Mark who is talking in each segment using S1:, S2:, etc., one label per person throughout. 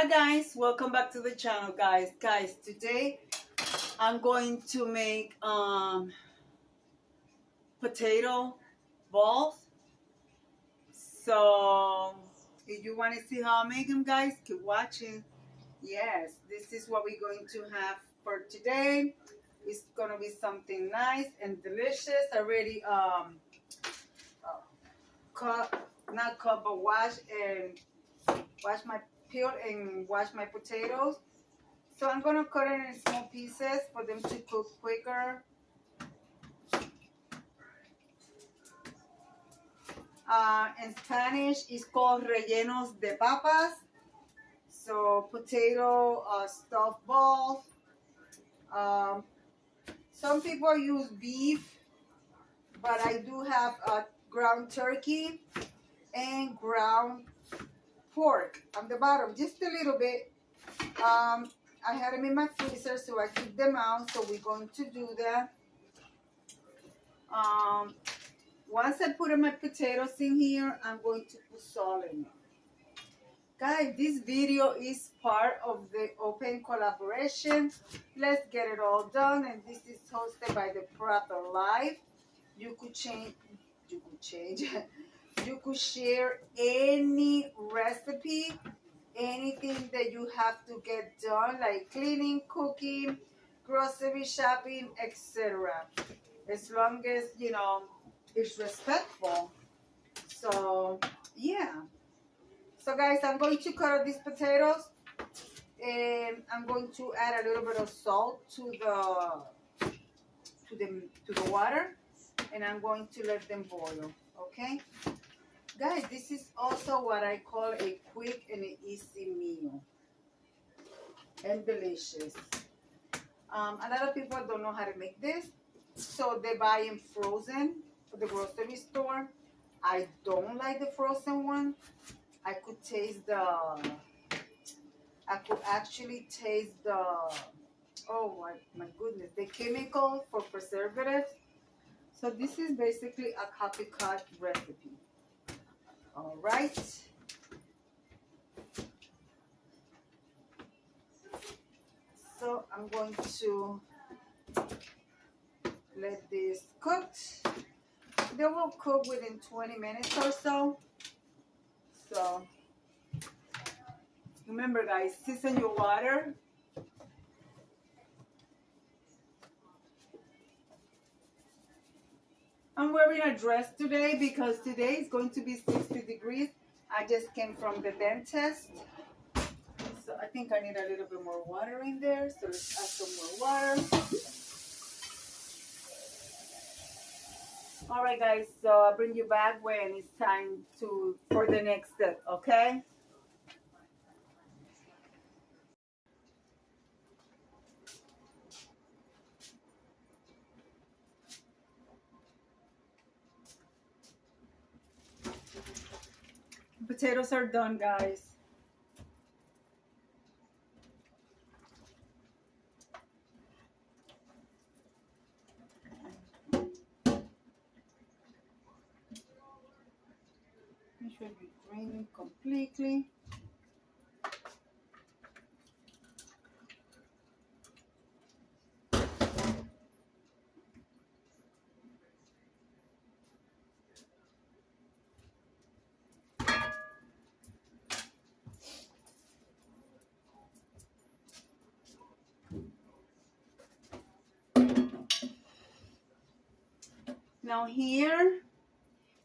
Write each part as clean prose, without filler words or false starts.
S1: Hi guys, welcome back to the channel, guys. Today I'm going to make potato balls. So if you want to see how I make them, guys, keep watching. Yes, this is what we're going to have for today. It's gonna be something nice and delicious. Already cut, but wash my peel and wash my potatoes. So I'm gonna cut it in small pieces for them to cook quicker. In Spanish, it's called rellenos de papas. So potato stuffed balls. Some people use beef, but I do have ground turkey and ground pork on the bottom, just a little bit. I had them in my freezer, so I keep them out. So we're going to do that. Once I put my potatoes in here, I'm going to put salt in it. Guys, this video is part of the open collaboration. Let's get it all done. And this is hosted by the Proper Life. You could share any recipe, anything that you have to get done, like cleaning, cooking, grocery shopping, etc. As long as, you know, it's respectful. So, yeah. So, guys, I'm going to cut up these potatoes. And I'm going to add a little bit of salt to the water. And I'm going to let them boil, okay? Guys, this is also what I call a quick and an easy meal. And delicious. A lot of people don't know how to make this. So they buy them frozen for the grocery store. I don't like the frozen one. I could actually taste the, oh my goodness, the chemical for preservatives. So this is basically a copycat recipe. All right. So I'm going to let this cook. They will cook within 20 minutes or so. So remember, guys, season your water. I'm wearing a dress today because today is going to be 60 degrees. I just came from the dentist. So I think I need a little bit more water in there. So let's add some more water. All right, guys. So I'll bring you back when it's time for the next step, okay? Potatoes are done, guys. Make sure you drain it completely. Now here,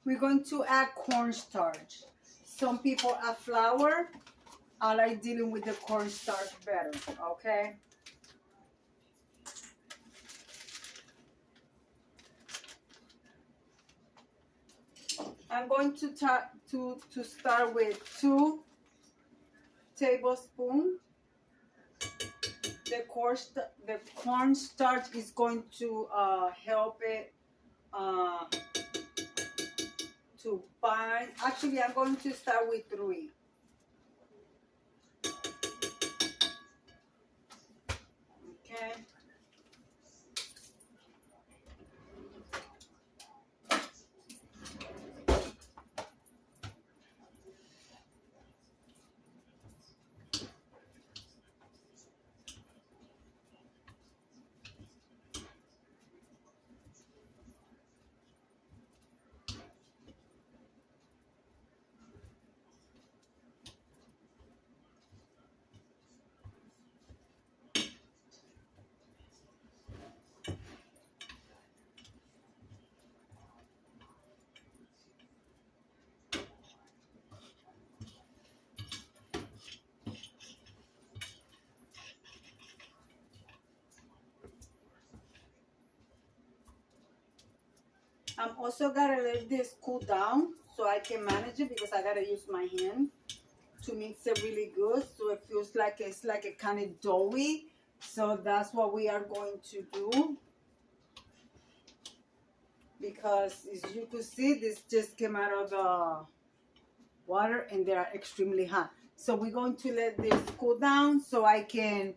S1: we're going to add cornstarch. Some people add flour. I like dealing with the cornstarch better, okay? I'm going to start with 2 tablespoons. The cornstarch is going to help it to bind. Actually, I'm going to start with 3. Okay. I'm also gotta let this cool down so I can manage it because I gotta use my hand to mix it really good so it feels like it's like a kind of doughy. So that's what we are going to do, because as you can see, this just came out of the water and they are extremely hot. So we're going to let this cool down so I can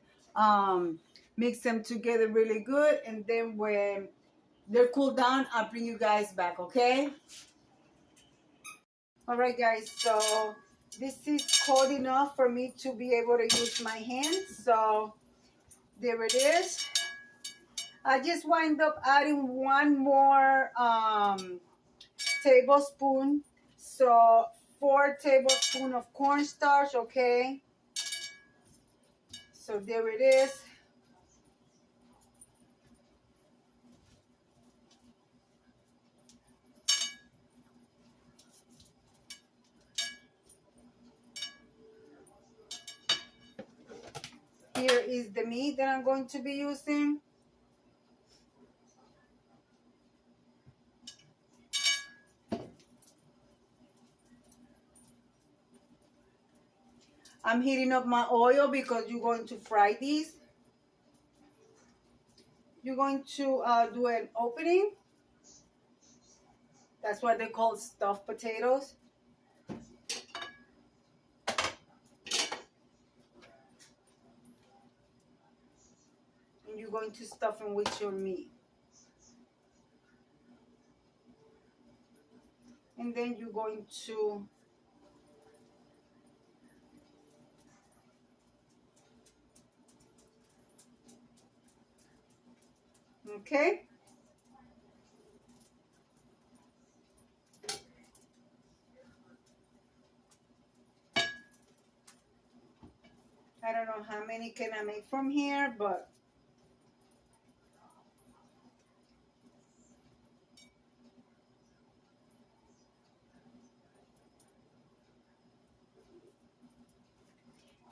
S1: mix them together really good, and then when they're cooled down, I'll bring you guys back, okay? All right, guys, so this is cold enough for me to be able to use my hands. So there it is. I just wind up adding one more tablespoon. So 4 tablespoons of cornstarch, okay? So there it is. Here is the meat that I'm going to be using. I'm heating up my oil because you're going to fry these. You're going to do an opening. That's what they call stuffed potatoes. And you're going to stuff them with your meat. And then you're going to okay. I don't know how many can I make from here, but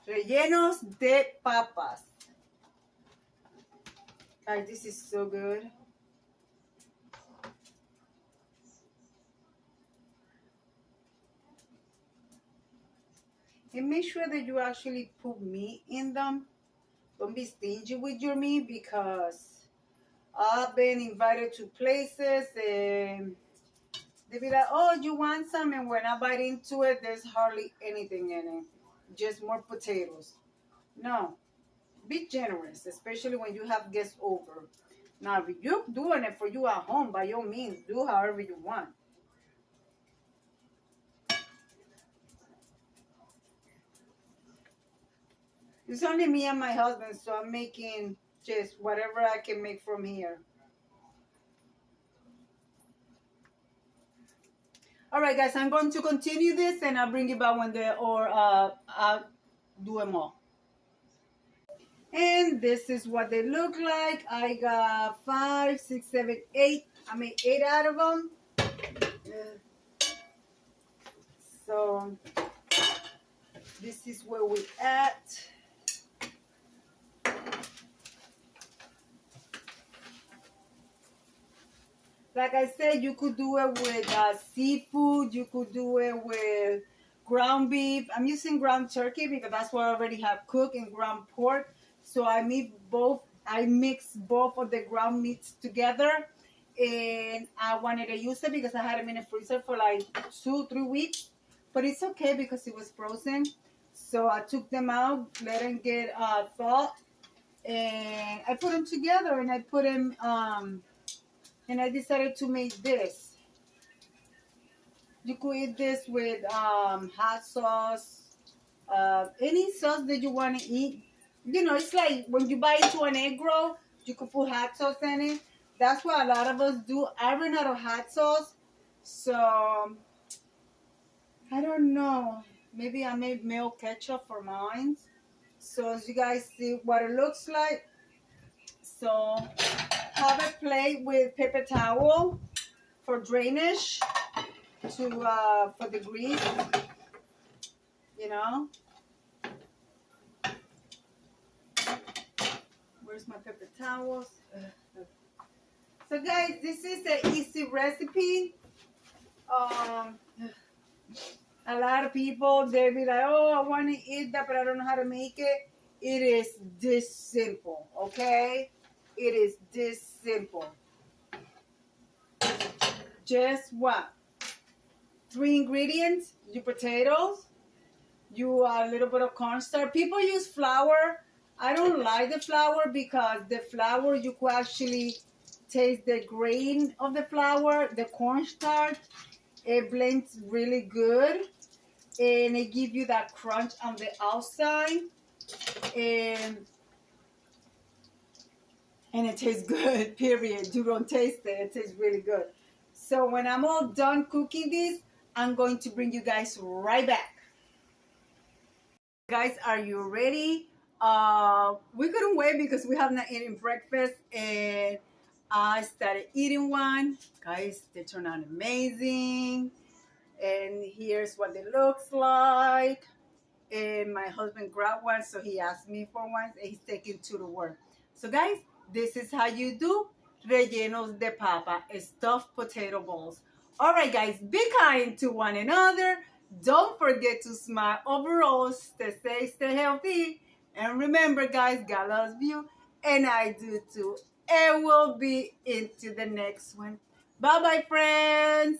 S1: rellenos de papas. Guys, this is so good. And make sure that you actually put meat in them. Don't be stingy with your meat, because I've been invited to places and they be like, oh, you want some? And when I bite into it, there's hardly anything in it. Just more potatoes. No. Be generous, especially when you have guests over. Now, if you're doing it for you at home, by all means, do however you want. It's only me and my husband, so I'm making just whatever I can make from here. All right, guys, I'm going to continue this, and I'll bring you back when I'll do them all. And this is what they look like. I got 5, 6, 7, 8. I made 8 out of them. So this is where we're at. Like I said, you could do it with seafood. You could do it with ground beef. I'm using ground turkey because that's what I already have cooked, and ground pork. So I mix both of the ground meats together, and I wanted to use it because I had them in the freezer for like 2-3 weeks. But it's okay because it was frozen. So I took them out, let them get thawed, and I put them together, and I put them and I decided to make this. You could eat this with hot sauce, any sauce that you want to eat. You know, it's like when you buy into an egg roll, you could put hot sauce in it. That's what a lot of us do. I ran out of hot sauce, so I don't know. Maybe I made mayo ketchup for mine. So as you guys see what it looks like. So have a plate with paper towel for drainage for the grease, you know. Where's my paper towels? So guys, this is an easy recipe. A lot of people, they'll be like, oh, I want to eat that, but I don't know how to make it. It is this simple, okay? It is this simple. Just what? 3 ingredients: your potatoes, you a little bit of cornstarch. People use flour. I don't like the flour because the flour, you could actually taste the grain of the flour. The cornstarch, it blends really good, and it gives you that crunch on the outside, and it tastes good, period. You don't taste it, it tastes really good. So when I'm all done cooking this, I'm going to bring you guys right back. Guys, are you ready? We couldn't wait because we have not eaten breakfast, and I started eating one. Guys, they turn out amazing. And here's what it looks like. And my husband grabbed one, so he asked me for one, and he's taking 2 to work. So guys, this is how you do rellenos de papa, stuffed potato balls. All right, guys, be kind to one another. Don't forget to smile overall. Stay safe, stay healthy. And remember, guys, God loves you, and I do too. And we'll be into the next one. Bye-bye, friends.